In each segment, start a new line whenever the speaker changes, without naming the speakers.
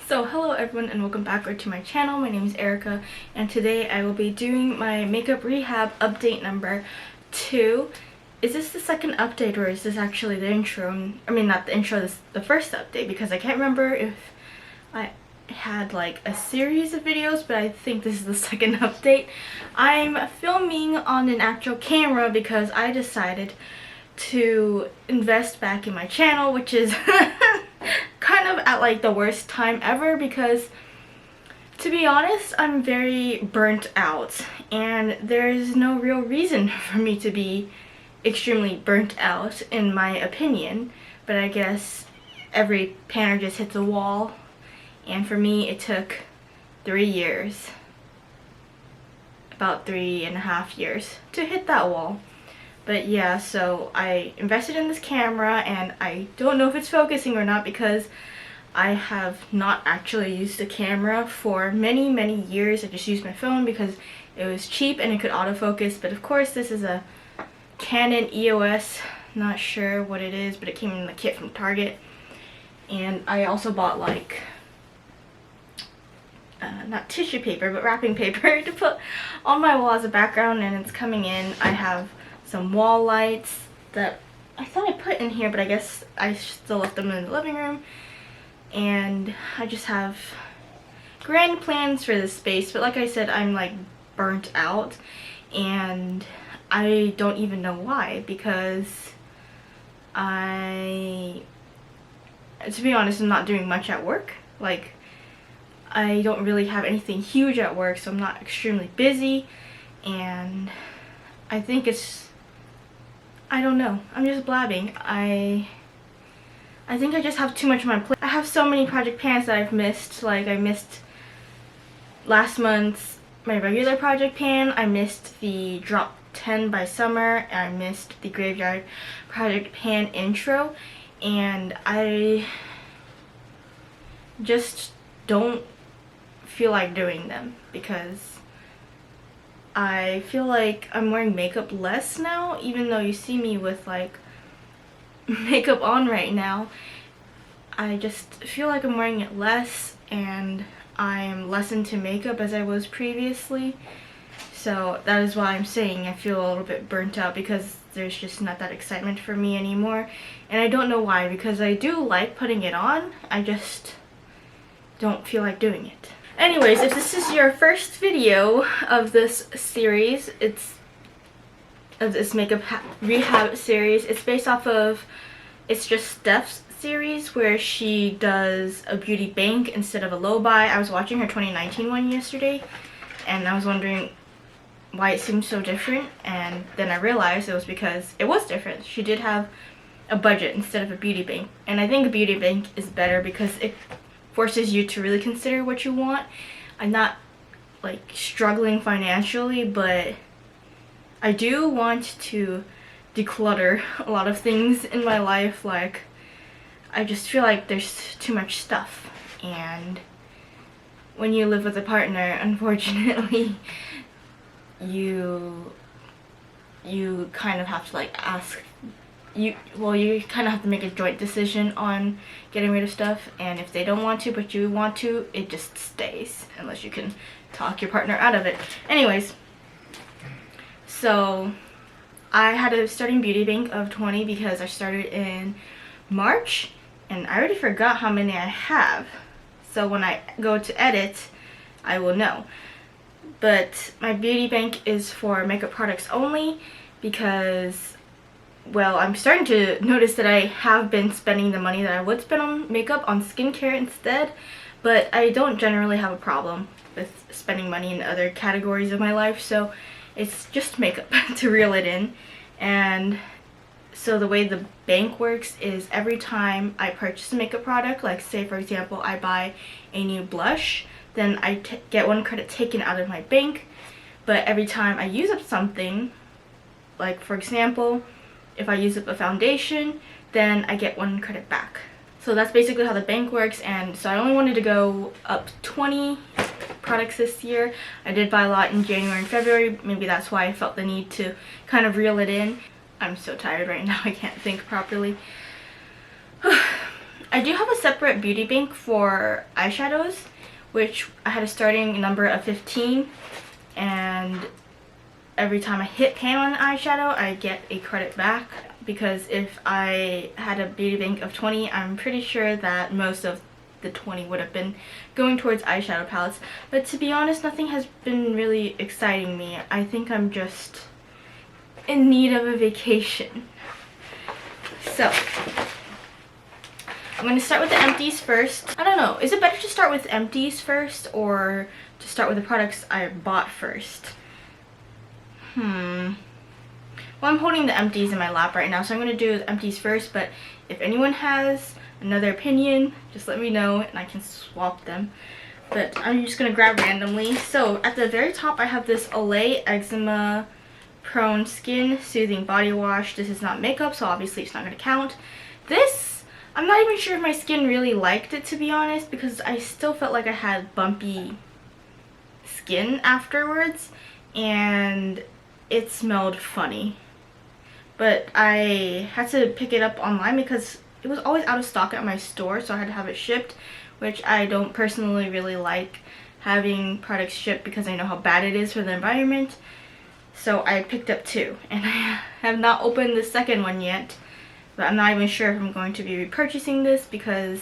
So hello everyone and welcome back to my channel. My name is Erica and today I will be doing my makeup rehab update number 2. Is this the second update or is this actually the intro? I mean not the intro, this is the first update because I can't remember if I had like a series of videos, but I think this is the second update. I'm filming on an actual camera because I decided to invest back in my channel, which is kind of at like the worst time ever because, to be honest, I'm very burnt out and there's no real reason for me to be extremely burnt out in my opinion, but I guess every panner just hits a wall, and for me it took 3 years, about 3.5 years to hit that wall. But yeah, so I invested in this camera and I don't know if it's focusing or not because I have not actually used the camera for many years. I just used my phone because it was cheap and it could autofocus, but of course this is a Canon EOS, not sure what it is, but it came in the kit from Target. And I also bought like not tissue paper but wrapping paper to put on my wall as a background, and it's coming in. I have some wall lights that I thought I put in here, but I guess I still left them in the living room. And I just have grand plans for this space, but like I said, I'm like burnt out and I don't even know why, because to be honest, I'm not doing much at work. Like, I don't really have anything huge at work, so I'm not extremely busy, and I think I don't know, I'm just blabbing. I think I just have too much on my plate. I have so many project pans that I've missed. Like, I missed last month's my regular project pan, I missed the Drop 10 by Summer, and I missed the Graveyard project pan intro, and I just don't feel like doing them because I feel like I'm wearing makeup less now, even though you see me with like makeup on right now. I just feel like I'm wearing it less and I'm less into makeup as I was previously. So that is why I'm saying I feel a little bit burnt out, because there's just not that excitement for me anymore. And I don't know why, because I do like putting it on, I just don't feel like doing it. Anyways, if this is your first video of this series, of this makeup rehab series, it's based off of It's Just Steph's series, where she does a beauty bank instead of a low buy. I was watching her 2019 one yesterday and I was wondering why it seemed so different, and then I realized it was because it was different. She did have a budget instead of a beauty bank, and I think a beauty bank is better because it forces you to really consider what you want. I'm not like struggling financially, but I do want to declutter a lot of things in my life. Like, I just feel like there's too much stuff, and when you live with a partner, unfortunately, you kind of have to like you kind of have to make a joint decision on getting rid of stuff, and if they don't want to but you want to, it just stays unless you can talk your partner out of it. Anyways, so I had a starting beauty bank of 20 because I started in March and I already forgot how many I have, so when I go to edit I will know. But my beauty bank is for makeup products only because, well, I'm starting to notice that I have been spending the money that I would spend on makeup on skincare instead, but I don't generally have a problem with spending money in other categories of my life, so it's just makeup to reel it in. And so the way the bank works is every time I purchase a makeup product, like say for example I buy a new blush, then I get 1 credit taken out of my bank. But every time I use up something, like for example if I use up a foundation, then I get 1 credit back. So that's basically how the bank works, and so I only wanted to go up 20 products this year. I did buy a lot in January and February, maybe that's why I felt the need to kind of reel it in. I'm so tired right now, I can't think properly. I do have a separate beauty bank for eyeshadows, which I had a starting number of 15, and every time I hit pan on an eyeshadow, I get a credit back, because if I had a beauty bank of 20, I'm pretty sure that most of the 20 would have been going towards eyeshadow palettes. But to be honest, nothing has been really exciting me. I think I'm just in need of a vacation. So I'm going to start with the empties first. I don't know, is it better to start with empties first or to start with the products I bought first? Well, I'm holding the empties in my lap right now, so I'm going to do the empties first, but if anyone has another opinion, just let me know and I can swap them. But I'm just going to grab randomly. So at the very top, I have this Olay Eczema Prone Skin Soothing Body Wash. This is not makeup, so obviously it's not going to count. This, I'm not even sure if my skin really liked it, to be honest, because I still felt like I had bumpy skin afterwards, and it smelled funny. But I had to pick it up online because it was always out of stock at my store, so I had to have it shipped, which I don't personally really like having products shipped because I know how bad it is for the environment. So I picked up 2, and I have not opened the second one yet, but I'm not even sure if I'm going to be repurchasing this because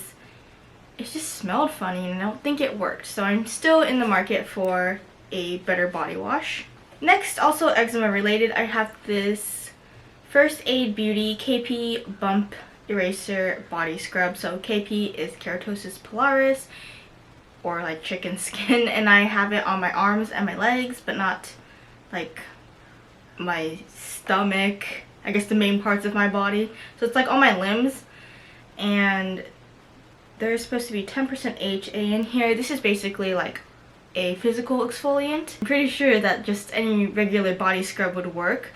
it just smelled funny and I don't think it worked. So I'm still in the market for a better body wash. Next, also eczema related, I have this First Aid Beauty KP Bump Eraser Body Scrub. So KP is Keratosis pilaris, or like chicken skin, and I have it on my arms and my legs, but not like my stomach, I guess the main parts of my body. So it's like on my limbs, and there's supposed to be 10% HA in here. This is basically like a physical exfoliant. I'm pretty sure that just any regular body scrub would work,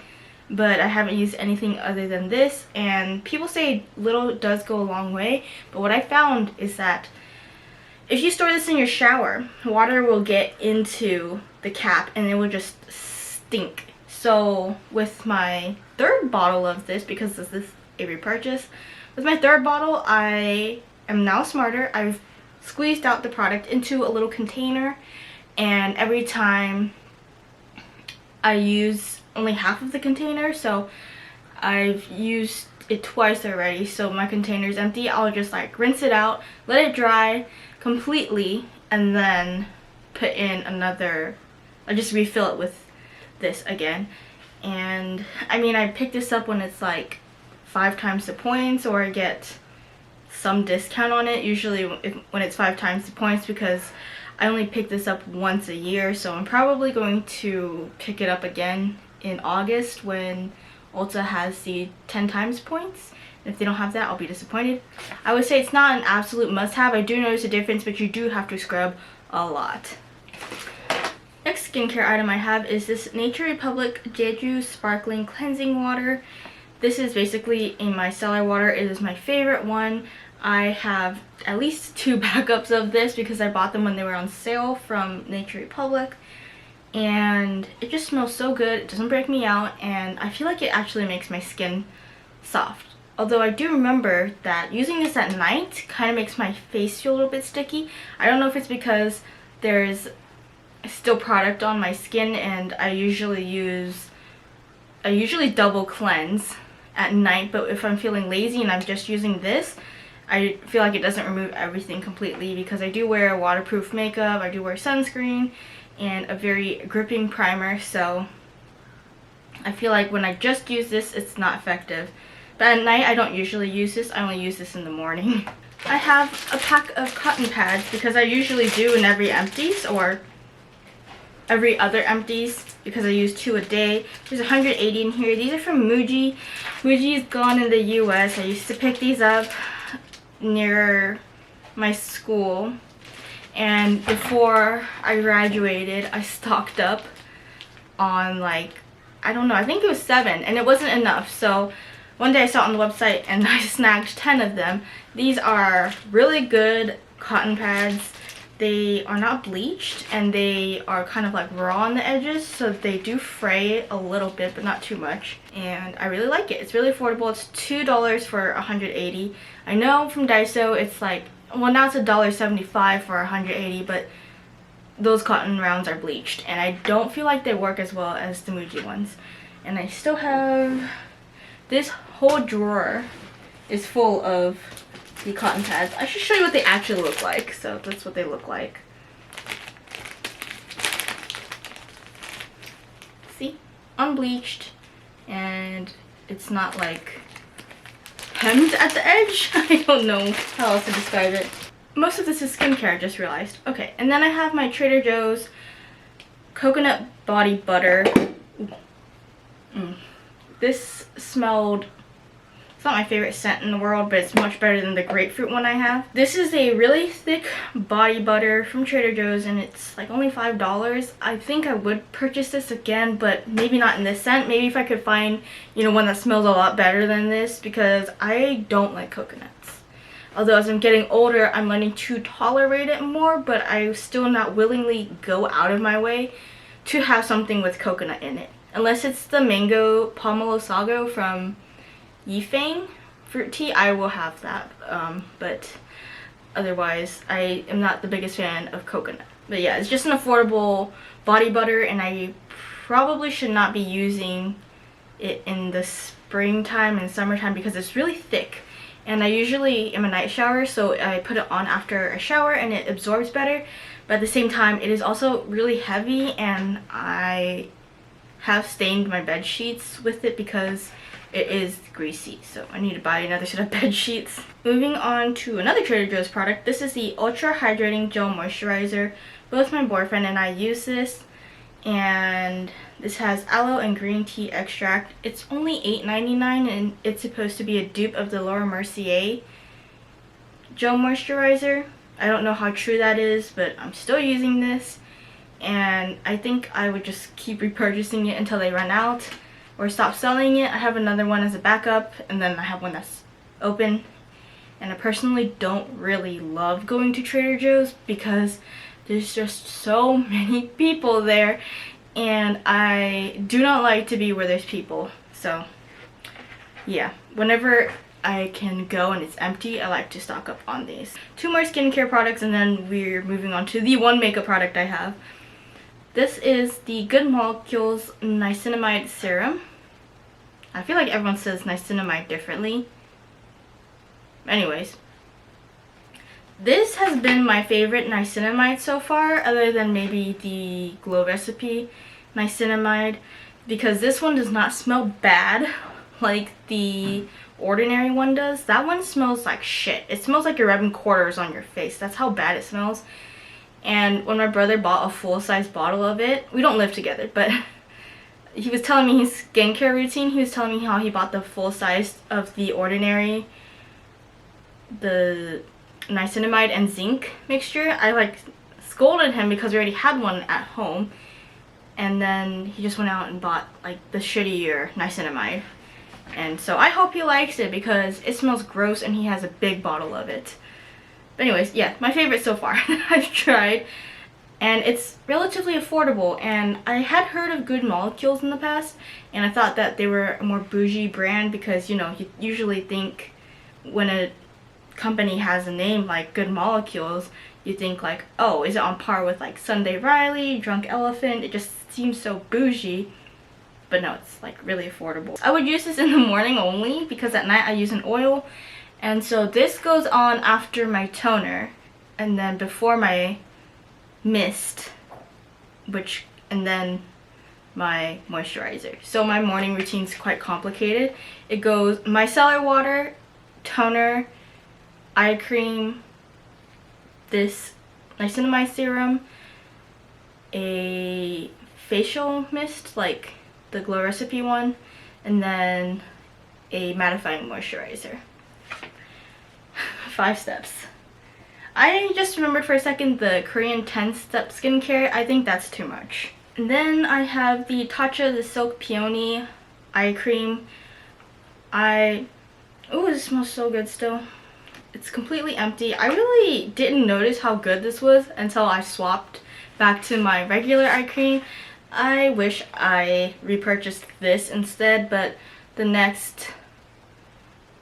but I haven't used anything other than this, and people say little does go a long way. But what I found is that if you store this in your shower, water will get into the cap and it will just stink. So with my third bottle of this, because this is a repurchase, with my third bottle I am now smarter. I've squeezed out the product into a little container, and every time I use only half of the container, so I've used it twice already, so my container is empty. I'll just like rinse it out, let it dry completely, and then put in another, I'll just refill it with this again. And I mean, I pick this up when it's like 5 times the points, or I get some discount on it, usually when it's 5 times the points, because I only pick this up once a year. So I'm probably going to pick it up again in August when Ulta has the 10 times points. If they don't have that, I'll be disappointed. I would say it's not an absolute must-have. I do notice a difference, but you do have to scrub a lot. Next skincare item I have is this Nature Republic Jeju Sparkling Cleansing Water. This is basically a micellar water. It is my favorite one. I have at least 2 backups of this because I bought them when they were on sale from Nature Republic. And it just smells so good. It doesn't break me out, and I feel like it actually makes my skin soft. Although I do remember that using this at night kind of makes my face feel a little bit sticky. I don't know if it's because there's still product on my skin, and I usually double cleanse at night, but if I'm feeling lazy and I'm just using this, I feel like it doesn't remove everything completely, because I do wear waterproof makeup, I do wear sunscreen, and a very gripping primer, so I feel like when I just use this, it's not effective. But at night, I don't usually use this. I only use this in the morning. I have a pack of cotton pads because I usually do in every empties or every other empties, because I use 2 a day. There's 180 in here. These are from Muji. Muji is gone in the US. I used to pick these up near my school, and before I graduated, I stocked up on like, I don't know, I think it was 7, and it wasn't enough. So one day I saw it on the website and I snagged 10 of them. These are really good cotton pads. they are not bleached and they are kind of like raw on the edges, so they do fray a little bit but not too much, and I really like it. It's really affordable. It's $2 for 180. I know from Daiso it's like, well, now it's $1.75 for 180, but those cotton rounds are bleached and I don't feel like they work as well as the Muji ones. And I still have this whole drawer is full of the cotton pads. I should show you what they actually look like. So that's what they look like. See? Unbleached, and it's not like hemmed at the edge. I don't know how else to describe it. Most of this is skincare, I just realized. Okay, and then I have my Trader Joe's coconut body butter. This smelled, it's not my favorite scent in the world, but it's much better than the grapefruit one I have. This is a really thick body butter from Trader Joe's, and it's like only $5. I think I would purchase this again, but maybe not in this scent. Maybe if I could find, you know, one that smells a lot better than this, because I don't like coconuts. Although as I'm getting older, I'm learning to tolerate it more, but I still not willingly go out of my way to have something with coconut in it. Unless it's the mango pomelo sago from Yifeng fruit tea, I will have that. But otherwise, I am not the biggest fan of coconut. But yeah, it's just an affordable body butter, and I probably should not be using it in the springtime and summertime because it's really thick. And I usually am a night shower, so I put it on after a shower and it absorbs better. But at the same time, it is also really heavy, and I have stained my bed sheets with it because it is greasy, so I need to buy another set of bed sheets. Moving on to another Trader Joe's product. This is the Ultra Hydrating Gel Moisturizer. Both my boyfriend and I use this, and this has aloe and green tea extract. It's only $8.99, and it's supposed to be a dupe of the Laura Mercier gel moisturizer. I don't know how true that is, but I'm still using this, and I think I would just keep repurchasing it until they run out or stop selling it. I have another one as a backup, and then I have one that's open. And I personally don't really love going to Trader Joe's because there's just so many people there, and I do not like to be where there's people. So yeah, whenever I can go and it's empty, I like to stock up on these. Two more skincare products, and then we're moving on to the one makeup product I have. This is the Good Molecules Niacinamide Serum. I feel like everyone says niacinamide differently. Anyways, this has been my favorite niacinamide so far, other than maybe the Glow Recipe niacinamide, because this one does not smell bad like the ordinary one does. That one smells like shit. It smells like you're rubbing quarters on your face. That's how bad it smells. And when my brother bought a full-size bottle of it, we don't live together, but he was telling me his skincare routine. He was telling me how he bought the full size of the ordinary, the niacinamide and zinc mixture. I like scolded him because we already had one at home, and then he just went out and bought like the shittier niacinamide. And so I hope he likes it because it smells gross and he has a big bottle of it. But anyways, yeah, my favorite so far that I've tried. And it's relatively affordable, and I had heard of Good Molecules in the past, and I thought that they were a more bougie brand because, you know, you usually think when a company has a name like Good Molecules, you think like, oh, is it on par with like Sunday Riley, Drunk Elephant? It just seems so bougie. But no, it's like really affordable. I would use this in the morning only because at night I use an oil, and so this goes on after my toner and then before my mist, and then my moisturizer. So my morning routine's quite complicated. It goes micellar water, toner, eye cream, this niacinamide serum, a facial mist like the Glow Recipe one, and then a mattifying moisturizer. 5 steps. I just remembered for a second the Korean 10-step skincare. I think that's too much. And then I have the Tatcha the Silk Peony eye cream. Ooh, this smells so good still. it's completely empty. I really didn't notice how good this was until I swapped back to my regular eye cream. I wish I repurchased this instead, but the next...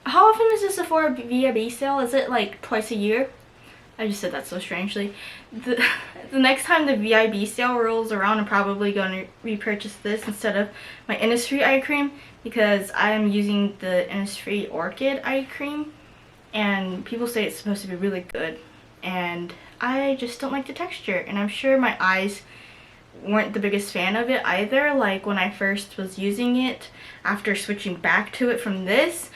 How often is the Sephora VIB sale? Is it like twice a year? I just said that so strangely. The next time the VIB sale rolls around, I'm probably going to repurchase this instead of my Innisfree eye cream, because I'm using the Innisfree Orchid eye cream and people say it's supposed to be really good, and I just don't like the texture, and I'm sure my eyes weren't the biggest fan of it either. Like when I first was using it, after switching back to it from this,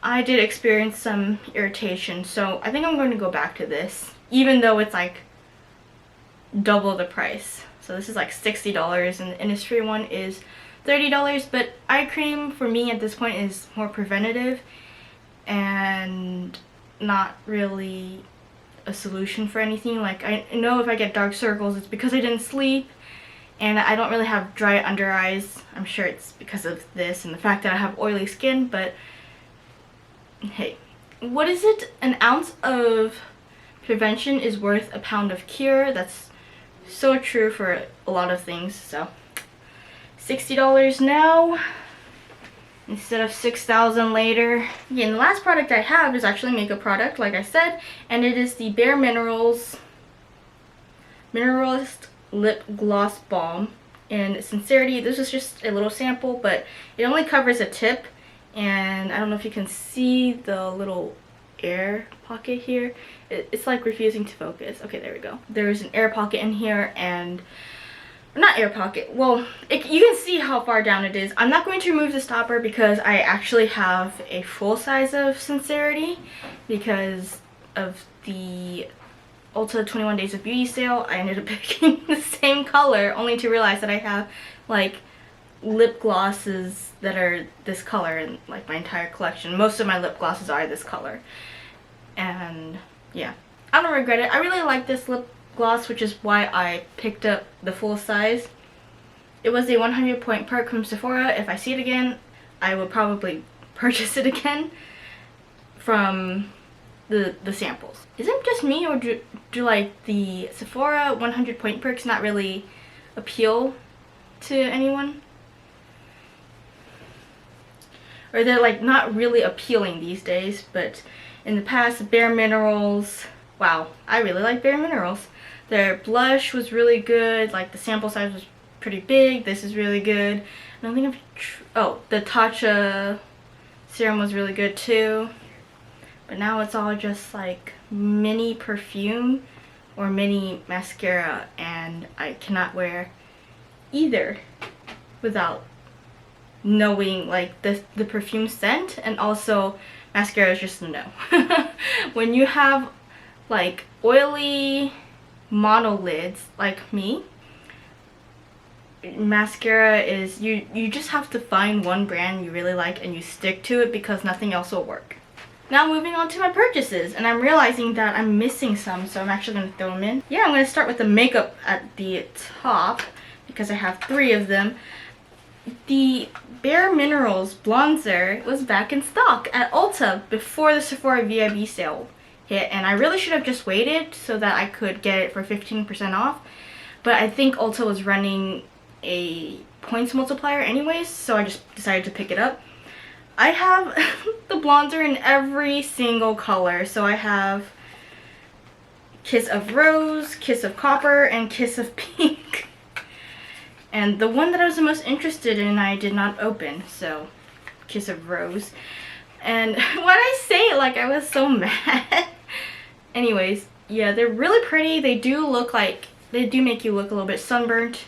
I did experience some irritation, so I think I'm going to go back to this, even though it's like double the price. So this is like $60 and the Innisfree one is $30, but eye cream for me at this point is more preventative and not really a solution for anything. Like, I know if I get dark circles, it's because I didn't sleep, and I don't really have dry under eyes. I'm sure it's because of this and the fact that I have oily skin, but hey, what is it? An ounce of prevention is worth a pound of cure. That's so true for a lot of things. So $60 now instead of $6,000 later. Again, the last product I have is actually a makeup product, like I said, and it is the Bare Minerals Mineralist Lip Gloss Balm in Sincerity. This is just a little sample, but it only covers a tip, and I don't know if you can see the little air pocket here. It's like refusing to focus. Okay, there we go. There's an air pocket in here, and not air pocket, well, you can see how far down it is. I'm not going to remove the stopper because I actually have a full size of Sincerity because of the Ulta 21 Days of Beauty sale. I ended up picking the same color only to realize that I have like lip glosses that are this color in like my entire collection. Most of my lip glosses are this color, and yeah, I don't regret it. I really like this lip gloss, which is why I picked up the full size. It was a 100 point perk from Sephora. If I see it again, I will probably purchase it again from the samples. Is it just me, or do like the Sephora 100 point perks not really appeal to anyone? Or they're like not really appealing these days, but in the past, Bare Minerals, wow, I really like Bare Minerals. Their blush was really good, like the sample size was pretty big. This is really good. I don't think the Tatcha serum was really good too. But now it's all just like mini perfume or mini mascara, and I cannot wear either without knowing like the perfume scent, and also mascara is just a no. When you have like oily monolids like me, mascara is, you just have to find one brand you really like and you stick to it because nothing else will work. Now moving on to my purchases, and I'm realizing that I'm missing some, so I'm actually going to throw them in. Yeah, I'm going to start with the makeup at the top because I have 3 of them. The Bare Minerals bronzer was back in stock at Ulta before the Sephora VIB sale hit, and I really should have just waited so that I could get it for 15% off, but I think Ulta was running a points multiplier anyways, so I just decided to pick it up. I have the bronzer in every single color, so I have Kiss of Rose, Kiss of Copper, and Kiss of Pink. And the one that I was the most interested in I did not open, so Kiss of Rose. And why did I say it like I was so mad? Anyways, yeah, they're really pretty. They do make you look a little bit sunburnt,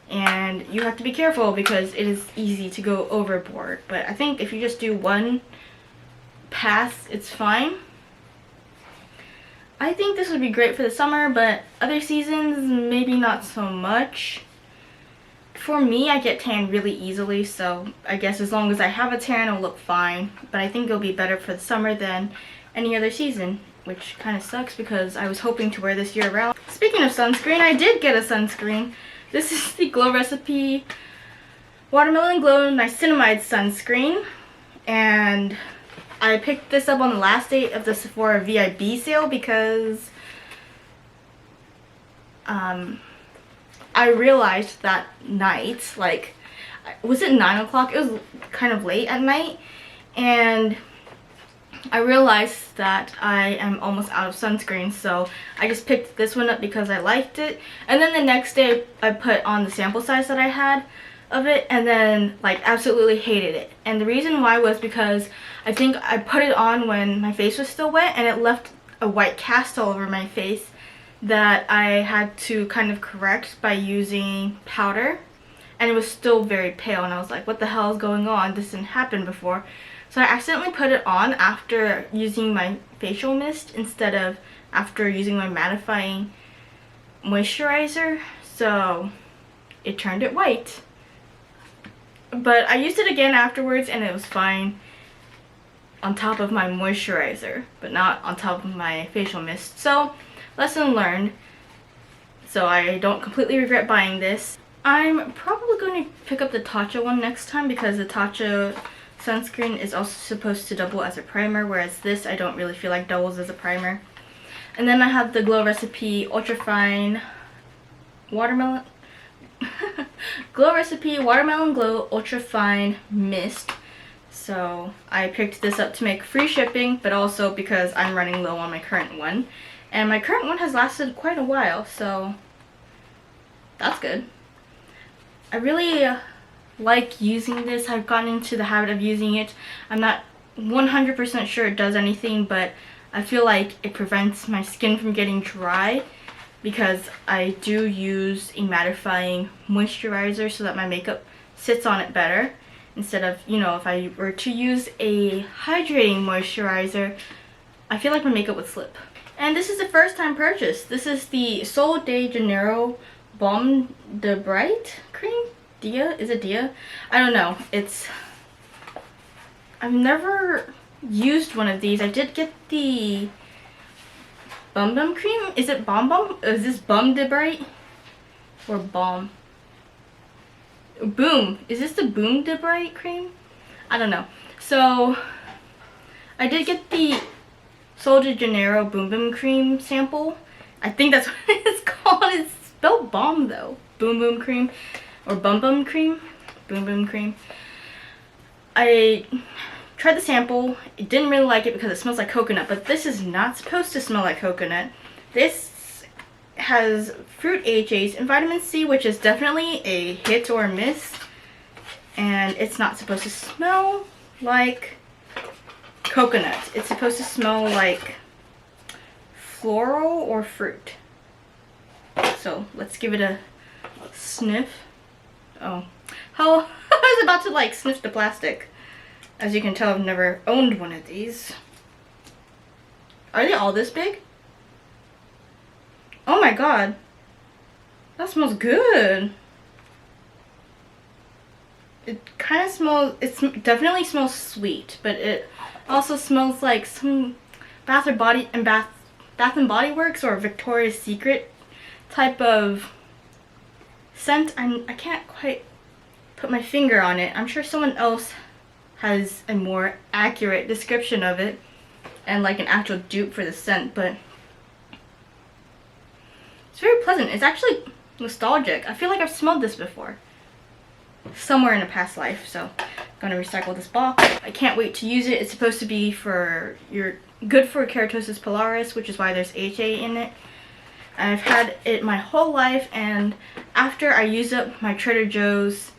and you have to be careful because it is easy to go overboard. But I think if you just do one pass, it's fine. I think this would be great for the summer, but other seasons, maybe not so much. For me, I get tan really easily, so I guess as long as I have a tan, it'll look fine. But I think it'll be better for the summer than any other season, which kind of sucks because I was hoping to wear this year round. Speaking of sunscreen, I did get a sunscreen. This is the Glow Recipe Watermelon Glow Niacinamide Sunscreen, and I picked this up on the last day of the Sephora VIB sale because I realized that night, like, was it 9 o'clock? It was kind of late at night, and I realized that I am almost out of sunscreen, so I just picked this one up because I liked it. And then the next day I put on the sample size that I had of it, and then like absolutely hated it. And the reason why was because I think I put it on when my face was still wet, and it left a white cast all over my face that I had to kind of correct by using powder, and it was still very pale, and I was like, what the hell is going on? This didn't happen before. So I accidentally put it on after using my facial mist instead of after using my mattifying moisturizer, so it turned it white. But I used it again afterwards and it was fine on top of my moisturizer, but not on top of my facial mist. So, lesson learned. So I don't completely regret buying this. I'm probably going to pick up the Tatcha one next time because the Tatcha sunscreen is also supposed to double as a primer, whereas this I don't really feel like doubles as a primer. And then I have the Glow Recipe Ultrafine Watermelon Glow Recipe Watermelon Glow Ultrafine Mist. So I picked this up to make free shipping, but also because I'm running low on my current one. And my current one has lasted quite a while, so that's good. I really like using this. I've gotten into the habit of using it. I'm not 100% sure it does anything, but I feel like it prevents my skin from getting dry because I do use a mattifying moisturizer so that my makeup sits on it better, instead of, you know, if I were to use a hydrating moisturizer, I feel like my makeup would slip. And this is the first time purchase. This is the Sol de Janeiro bombarded cream. Dia? Is it Dia? I don't know. I've never used one of these. I did get the Bum Bum cream. Is it Bum Bum? Is this Bum de Bright? Or Balm? Boom. Is this the Boom de Bright cream? I don't know. So, I did get the Sol de Janeiro Boom Boom cream sample. I think that's what it's called. It's spelled bomb though. Boom Boom cream. Or Bum Bum cream. Boom Boom cream. I tried the sample. I didn't really like it because it smells like coconut, but this is not supposed to smell like coconut. This has fruit AHAs and vitamin C, which is definitely a hit or a miss. And it's not supposed to smell like coconut. It's supposed to smell like floral or fruit. So let's give it a sniff. Oh, how I was about to like sniff the plastic. As you can tell, I've never owned one of these. Are they all this big? Oh my god. That smells good. It kind of smells, it definitely smells sweet, but it also smells like some Bath and Body Works or Victoria's Secret type of scent. I can't quite put my finger on it. I'm sure someone else has a more accurate description of it and like an actual dupe for the scent, but it's very pleasant. It's actually nostalgic. I feel like I've smelled this before somewhere in a past life, so I'm gonna recycle this box. I can't wait to use it. It's supposed to be for good for keratosis pilaris, which is why there's HA in it. I've had it my whole life, and after I use up my Trader Joe's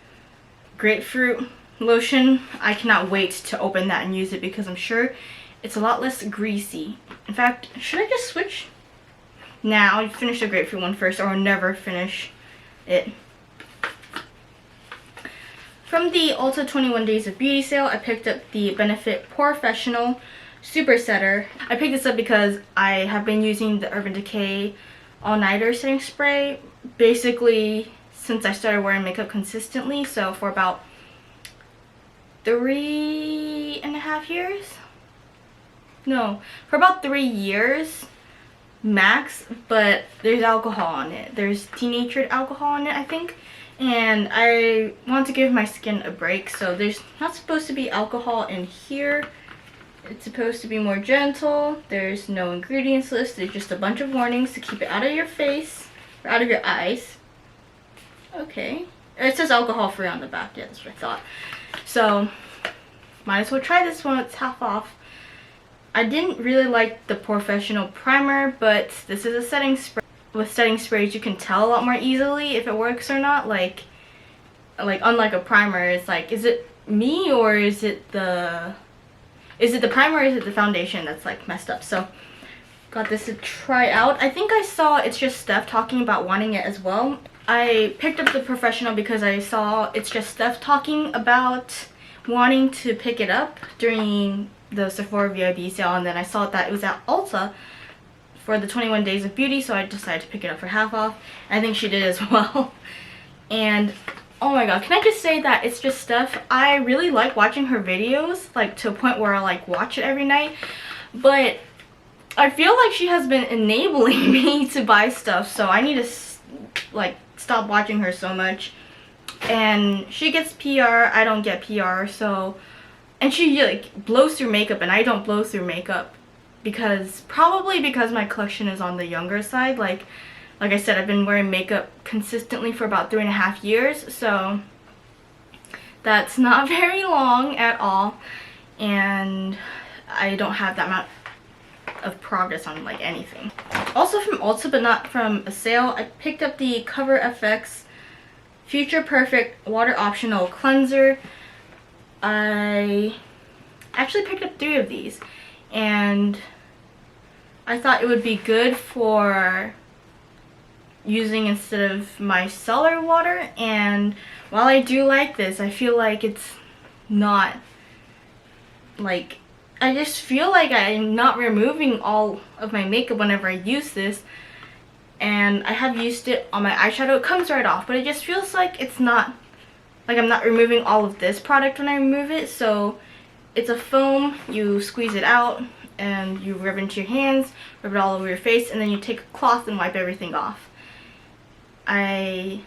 grapefruit lotion, I cannot wait to open that and use it because I'm sure it's a lot less greasy. In fact, should I just switch? Now, I'll finish the grapefruit one first, or I'll never finish it. From the Ulta 21 Days of Beauty sale, I picked up the Benefit Professional Super Setter. I picked this up because I have been using the Urban Decay All-Nighter Setting Spray basically since I started wearing makeup consistently, so for about 3.5 years? No, for about 3 years max, but there's alcohol on it. There's denatured alcohol on it, I think. And I want to give my skin a break, so there's not supposed to be alcohol in here. It's supposed to be more gentle. There's no ingredients list. There's just a bunch of warnings to keep it out of your face, or out of your eyes. Okay. It says alcohol free on the back. Yeah, that's what I thought. So, might as well try this one. It's half off. I didn't really like the Professional primer, but this is a setting spray. With setting sprays, you can tell a lot more easily if it works or not. Like unlike a primer, it's like, is it me or is it the primer or is it the foundation that's like messed up? So got this to try out. I think I saw It's Just Steph talking about wanting it as well. I picked up the Professional because I saw It's Just Steph talking about wanting to pick it up during the Sephora VIB sale, and then I saw that it was at Ulta for the 21 Days of Beauty, so I decided to pick it up for half off. I think she did as well. And oh my god, can I just say that It's Just Steph, I really like watching her videos, like to a point where I like watch it every night, but I feel like she has been enabling me to buy stuff, so I need to like stop watching her so much. And she gets PR, I don't get PR, so, and she like blows through makeup and I don't blow through makeup, probably because my collection is on the younger side. Like I said, I've been wearing makeup consistently for about 3.5 years, so that's not very long at all, and I don't have that amount of progress on like anything. Also from Ulta, but not from a sale, I picked up the Cover FX Future Perfect Water Optional Cleanser. I actually picked up 3 of these, and I thought it would be good for using instead of micellar water. And while I do like this, I feel like it's not, like, I just feel like I'm not removing all of my makeup whenever I use this. And I have used it on my eyeshadow. It comes right off, but it just feels like it's not, like I'm not removing all of this product when I remove it. So it's a foam, you squeeze it out and you rub it into your hands, rub it all over your face, and then you take a cloth and wipe everything off. I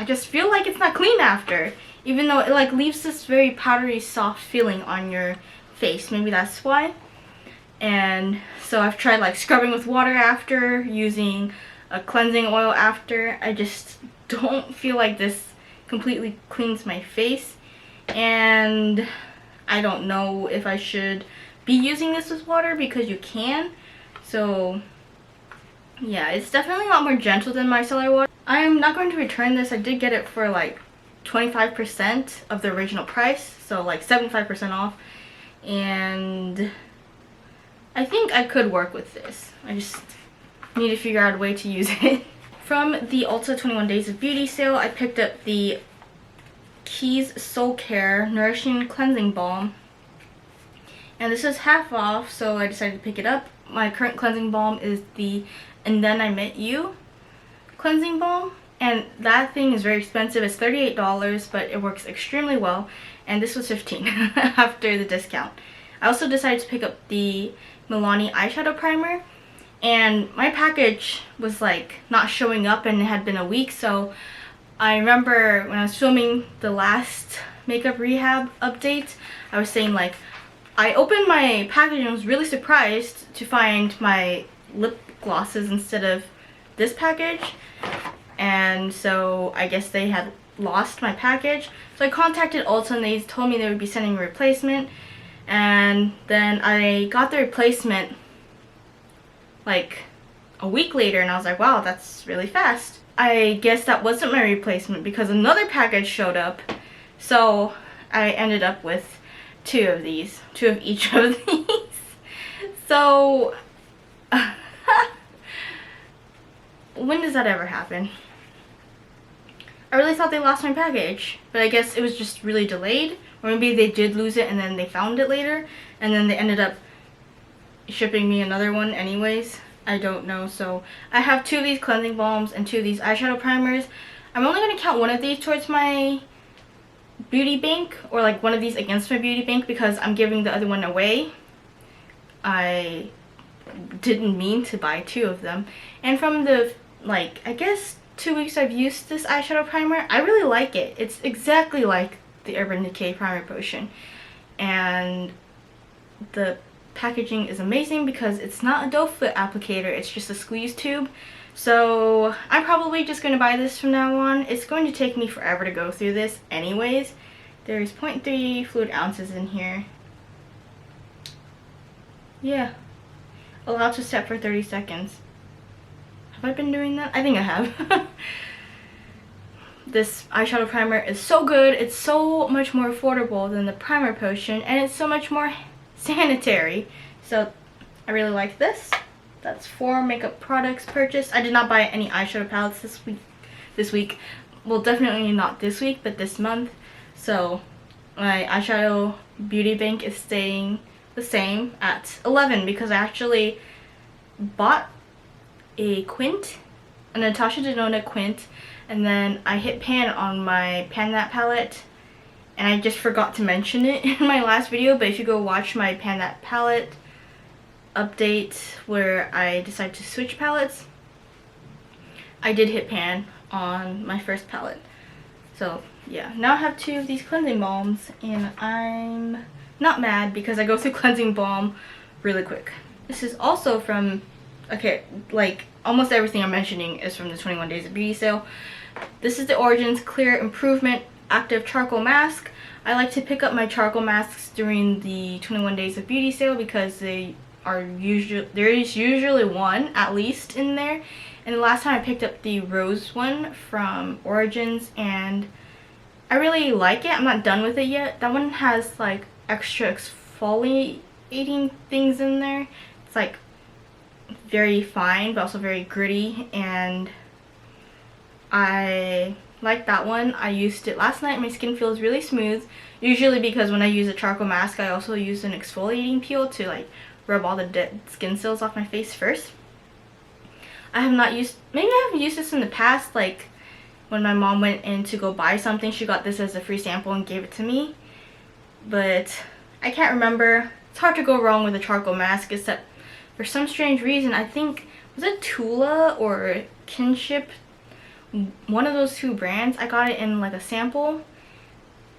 just feel like it's not clean after, even though it like leaves this very powdery soft feeling on your face. Maybe that's why. And so I've tried like scrubbing with water after, using a cleansing oil after. I just don't feel like this completely cleans my face, and I don't know if I should be using this with water because you can. So yeah, it's definitely a lot more gentle than micellar water. I am not going to return this. I did get it for like 25% of the original price, so like 75% off, and I think I could work with this. I just need to figure out a way to use it. From the Ulta 21 Days of Beauty sale, I picked up the Keys Soul Care Nourishing Cleansing Balm. And this is half off, so I decided to pick it up. My current cleansing balm is the And Then I Met You cleansing balm. And that thing is very expensive. It's $38, but it works extremely well. And this was $15 after the discount. I also decided to pick up the Milani eyeshadow primer, and my package was like not showing up and it had been a week. So I remember when I was filming the last Makeup Rehab update, I was saying like, I opened my package and was really surprised to find my lip glosses instead of this package. And so I guess they had lost my package. So I contacted Ulta and they told me they would be sending a replacement. And then I got the replacement like a week later, and I was like, wow, that's really fast. I guess that wasn't my replacement because another package showed up. So I ended up with 2 of these, 2 of each of these. So when does that ever happen? I really thought they lost my package, but I guess it was just really delayed, or maybe they did lose it and then they found it later and then they ended up shipping me another one anyways. I don't know. So I have 2 of these cleansing balms and 2 of these eyeshadow primers. I'm only going to count one of these towards my beauty bank, or like one of these against my beauty bank, because I'm giving the other one away. I didn't mean to buy 2 of them. And from the like, I guess 2 weeks I've used this eyeshadow primer, I really like it. It's exactly like the Urban Decay Primer Potion. And the packaging is amazing because it's not a doe foot applicator, it's just a squeeze tube. So I'm probably just going to buy this from now on. It's going to take me forever to go through this anyways. There's 0.3 fluid ounces in here. Yeah. Allowed to set for 30 seconds. Have I been doing that? I think I have. This eyeshadow primer is so good. It's so much more affordable than the primer potion, and it's so much more sanitary. So I really like this. That's 4 makeup products purchased. I did not buy any eyeshadow palettes this week. Well, definitely not this week, but this month. So my eyeshadow beauty bank is staying the same at 11 because I actually bought a quint, a Natasha Denona quint, and then I hit pan on my Pan That palette, and I just forgot to mention it in my last video, but if you go watch my Pan That palette update where I decided to switch palettes, I did hit pan on my first palette. So yeah, now I have 2 of these cleansing balms, and I'm not mad because I go through cleansing balm really quick. This is also from, okay, like almost everything I'm mentioning is from the 21 Days of Beauty sale. This is the Origins Clear Improvement Active Charcoal Mask. I like to pick up my charcoal masks during the 21 Days of Beauty sale because there is usually one at least in there. And the last time I picked up the rose one from Origins, and I really like it. I'm not done with it yet. That one has like extra exfoliating things in there. It's like very fine but also very gritty, and I like that one. I used it last night. My skin feels really smooth, usually because when I use a charcoal mask I also use an exfoliating peel to like rub all the dead skin cells off my face first. I have not used, maybe I have used this in the past, like when my mom went in to go buy something, she got this as a free sample and gave it to me, but I can't remember. It's hard to go wrong with a charcoal mask, except for some strange reason, I think, was it Tula or Kinship? One of those 2 brands. I got it in like a sample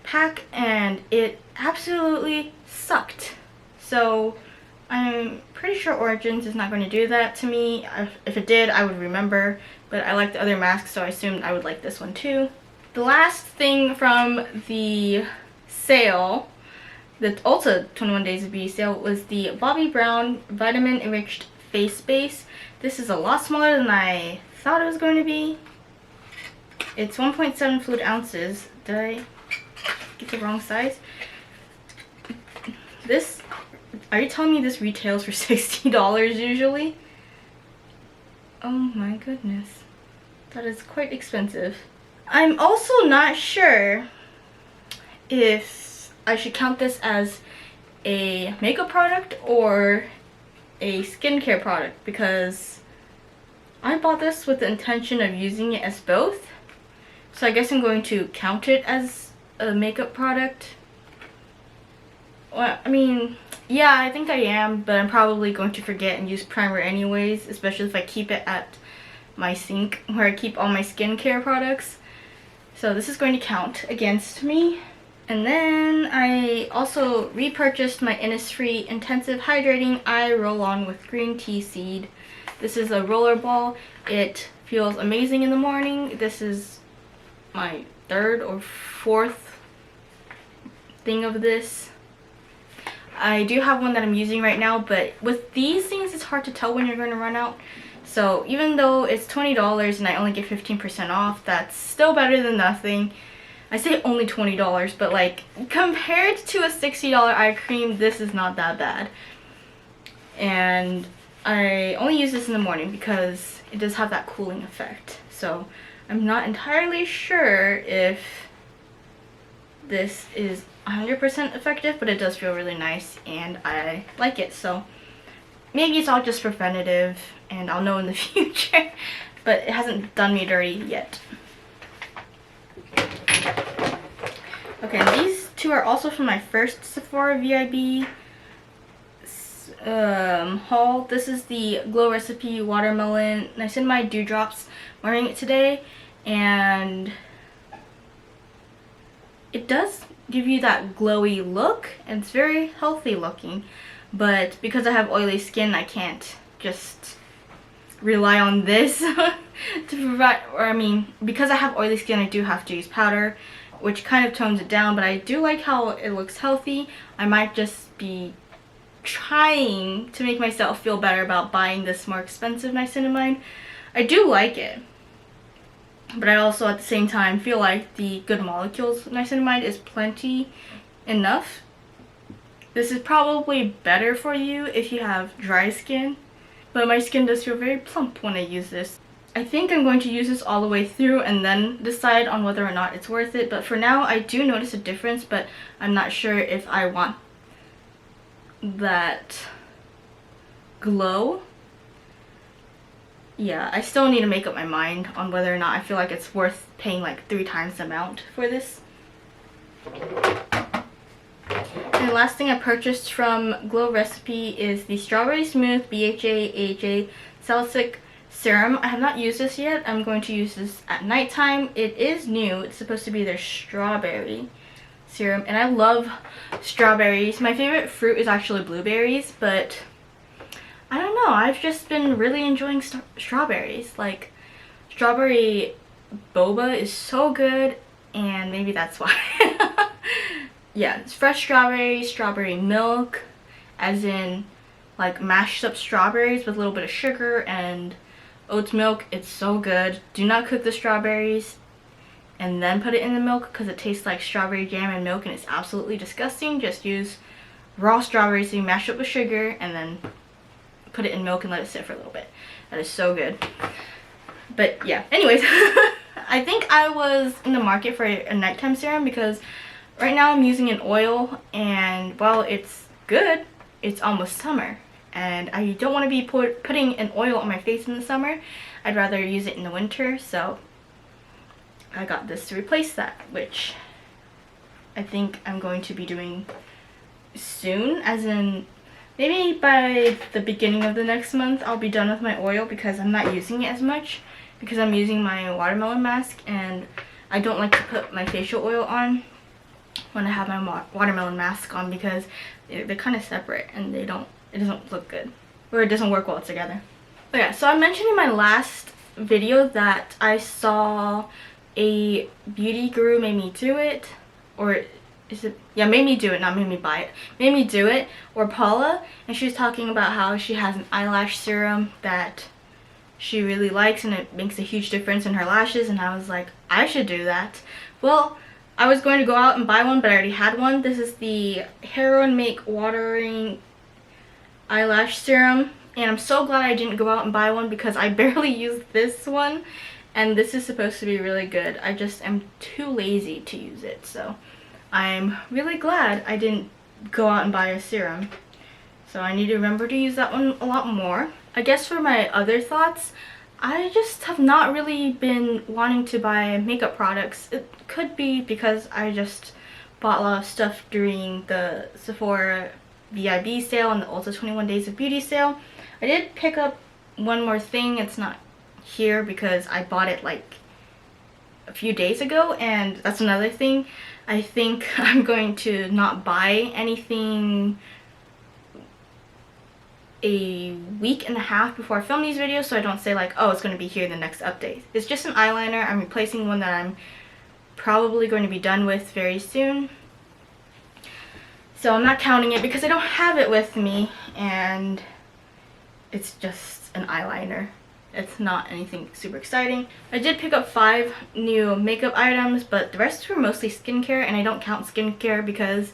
pack and it absolutely sucked. So I'm pretty sure Origins is not going to do that to me. If it did, I would remember, but I like the other masks, so I assumed I would like this one too. The last thing from the sale, the Ulta 21 Days of Beauty sale, was the Bobbi Brown Vitamin Enriched Face Base. This is a lot smaller than I thought it was going to be. It's 1.7 fluid ounces. Did I get the wrong size? This, are you telling me this retails for $60 usually? Oh my goodness. That is quite expensive. I'm also not sure if I should count this as a makeup product or a skincare product, because I bought this with the intention of using it as both. So I guess I'm going to count it as a makeup product. Well, I mean, yeah, I think I am, but I'm probably going to forget and use primer anyways, especially if I keep it at my sink where I keep all my skincare products. So this is going to count against me. And then I also repurchased my Innisfree Intensive Hydrating Eye Roll-On with Green Tea Seed. This is a roller ball. It feels amazing in the morning. This is my 3rd or 4th thing of this. I do have one that I'm using right now, but with these things it's hard to tell when you're going to run out. So even though it's $20 and I only get 15% off, that's still better than nothing. I say only $20, but like compared to a $60 eye cream, this is not that bad. And I only use this in the morning because it does have that cooling effect. So I'm not entirely sure if this is 100% effective, but it does feel really nice and I like it. So maybe it's all just preventative and I'll know in the future, but it hasn't done me dirty yet. Okay, and these 2 are also from my first Sephora VIB haul. This is the Glow Recipe Watermelon Niacinamide Dewdrops. I'm wearing it today, and it does give you that glowy look, and it's very healthy looking. but because I have oily skin, I can't just rely on this to provide, or I mean, because I have oily skin, I do have to use powder, which kind of tones it down, but I do like how it looks healthy. I might just be trying to make myself feel better about buying this more expensive niacinamide. I do like it, but I also at the same time feel like the Good Molecules niacinamide is plenty enough. This is probably better for you if you have dry skin, but my skin does feel very plump when I use this. I think I'm going to use this all the way through and then decide on whether or not it's worth it, but for now I do notice a difference, but I'm not sure if I want that glow. Yeah, I still need to make up my mind on whether or not I feel like it's worth paying like 3 times the amount for this. And the last thing I purchased from Glow Recipe is the Strawberry Smooth BHA AHA Salicylic Serum. I have not used this yet. I'm going to use this at nighttime. It is new. It's supposed to be their strawberry serum, and I love strawberries. My favorite fruit is actually blueberries, but I don't know. I've just been really enjoying strawberries. Like, strawberry boba is so good, and maybe that's why. Yeah, it's fresh strawberries, strawberry milk, as in like mashed up strawberries with a little bit of sugar and oat milk. It's so good. Do not cook the strawberries and then put it in the milk because it tastes like strawberry jam and milk, and it's absolutely disgusting. Just use raw strawberries that you mash up with sugar and then put it in milk and let it sit for a little bit. That is so good. But yeah, anyways, I think I was in the market for a nighttime serum because right now I'm using an oil, and while it's good, it's almost summer, and I don't want to be putting an oil on my face in the summer. I'd rather use it in the winter, so I got this to replace that, which I think I'm going to be doing soon, as in maybe by the beginning of the next month I'll be done with my oil because I'm not using it as much because I'm using my watermelon mask, and I don't like to put my facial oil on when I have my watermelon mask on because they're kind of separate and it doesn't look good, or it doesn't work well together. But yeah, so I mentioned in my last video that I saw a beauty guru made me do it, or is it, yeah, made me do it, not made me buy it, made me do it, or Paula, and she was talking about how she has an eyelash serum that she really likes and it makes a huge difference in her lashes, and I was like, I should do that. Well, I was going to go out and buy one, but I already had one. This is the Heroin Make Watering Eyelash Serum, and I'm so glad I didn't go out and buy one because I barely used this one, and this is supposed to be really good. I just am too lazy to use it, so I'm really glad I didn't go out and buy a serum. So I need to remember to use that one a lot more. I guess for my other thoughts, I just have not really been wanting to buy makeup products. It could be because I just bought a lot of stuff during the Sephora VIB sale and the Ulta 21 Days of Beauty sale. I did pick up one more thing. It's not here because I bought it like a few days ago, and that's another thing. I think I'm going to not buy anything a week and a half before I film these videos, so I don't say like, oh, it's going to be here in the next update. It's just an eyeliner. I'm replacing one that I'm probably going to be done with very soon, so I'm not counting it because I don't have it with me, and it's just an eyeliner. It's not anything super exciting. I did pick up 5 new makeup items, but the rest were mostly skincare, and I don't count skincare because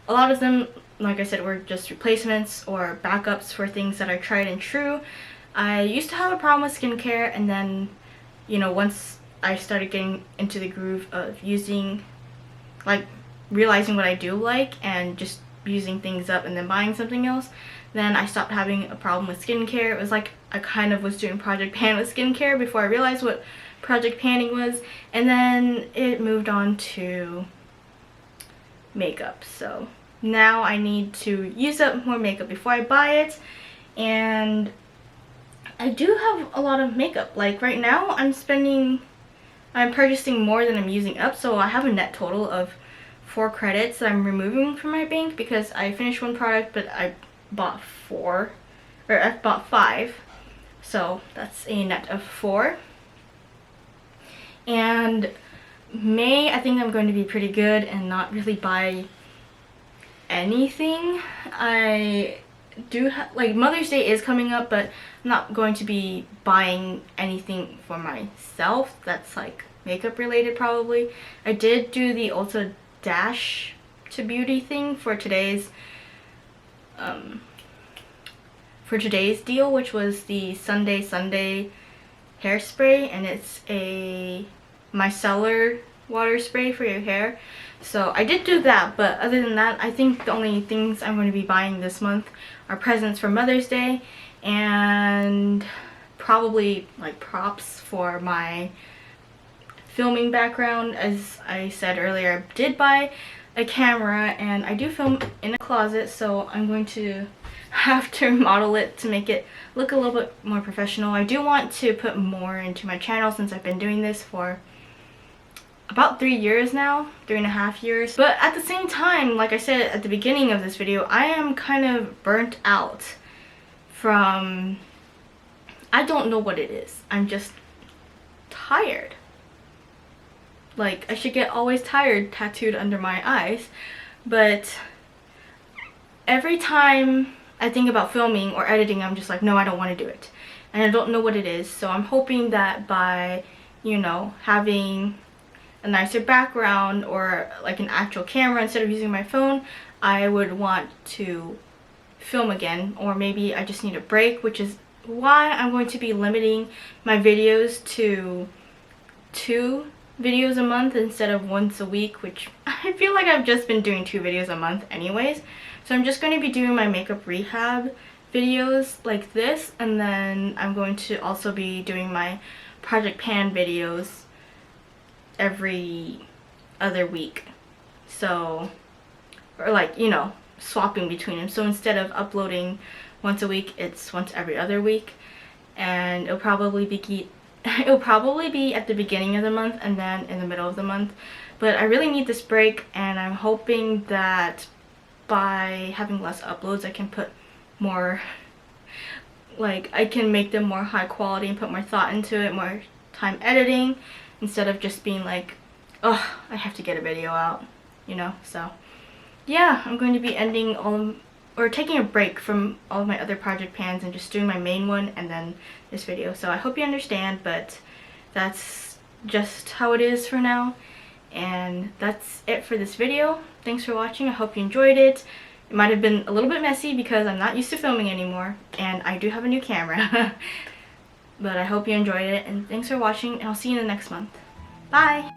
a lot of them, like I said, were just replacements or backups for things that are tried and true. I used to have a problem with skincare, and then, you know, once I started getting into the groove of using, like, realizing what I do like and just using things up and then buying something else, then I stopped having a problem with skincare. It was like I kind of was doing Project Pan with skincare before I realized what Project Panning was, and then it moved on to makeup. So now I need to use up more makeup before I buy it, and I do have a lot of makeup. Like right now I'm purchasing more than I'm using up, so I have a net total of 4 credits that I'm removing from my bank because I finished one product but I bought 4, or I've bought 5, so that's a net of 4. And May, I think I'm going to be pretty good and not really buy anything. I do like, Mother's Day is coming up, but I'm not going to be buying anything for myself that's like makeup related probably. I did do the Ulta Dash to Beauty thing for today's deal, which was the Sunday hairspray, and it's a micellar water spray for your hair. So I did do that, but other than that, I think the only things I'm going to be buying this month are presents for Mother's Day and probably like props for my filming background. As I said earlier, I did buy a camera and I do film in a closet, so I'm going to have to remodel it to make it look a little bit more professional. I do want to put more into my channel since I've been doing this for about 3 years now, 3.5 years. But at the same time, like I said at the beginning of this video, I am kind of burnt out from, I don't know what it is. I'm just tired. Like, I should get always tired tattooed under my eyes, but every time I think about filming or editing, I'm just like, no, I don't want to do it. And I don't know what it is. So I'm hoping that by, you know, having a nicer background or like an actual camera instead of using my phone, I would want to film again. Or maybe I just need a break, which is why I'm going to be limiting my videos to 2 videos a month instead of once a week, which I feel like I've just been doing 2 videos a month anyways. So I'm just going to be doing my makeup rehab videos like this, and then I'm going to also be doing my Project Pan videos every other week. So, or like, you know, swapping between them. So instead of uploading once a week, it's once every other week. And it'll probably be at the beginning of the month and then in the middle of the month. But I really need this break, and I'm hoping that by having less uploads I can put more, like, I can make them more high quality and put more thought into it, more time editing, instead of just being like, oh, I have to get a video out, you know. So yeah, I'm going to be ending or taking a break from all of my other project pans and just doing my main one and then this video. So I hope you understand, but that's just how it is for now. And that's it for this video. Thanks for watching. I hope you enjoyed it. It might have been a little bit messy because I'm not used to filming anymore, and I do have a new camera. But I hope you enjoyed it, and thanks for watching, and I'll see you in the next month. Bye!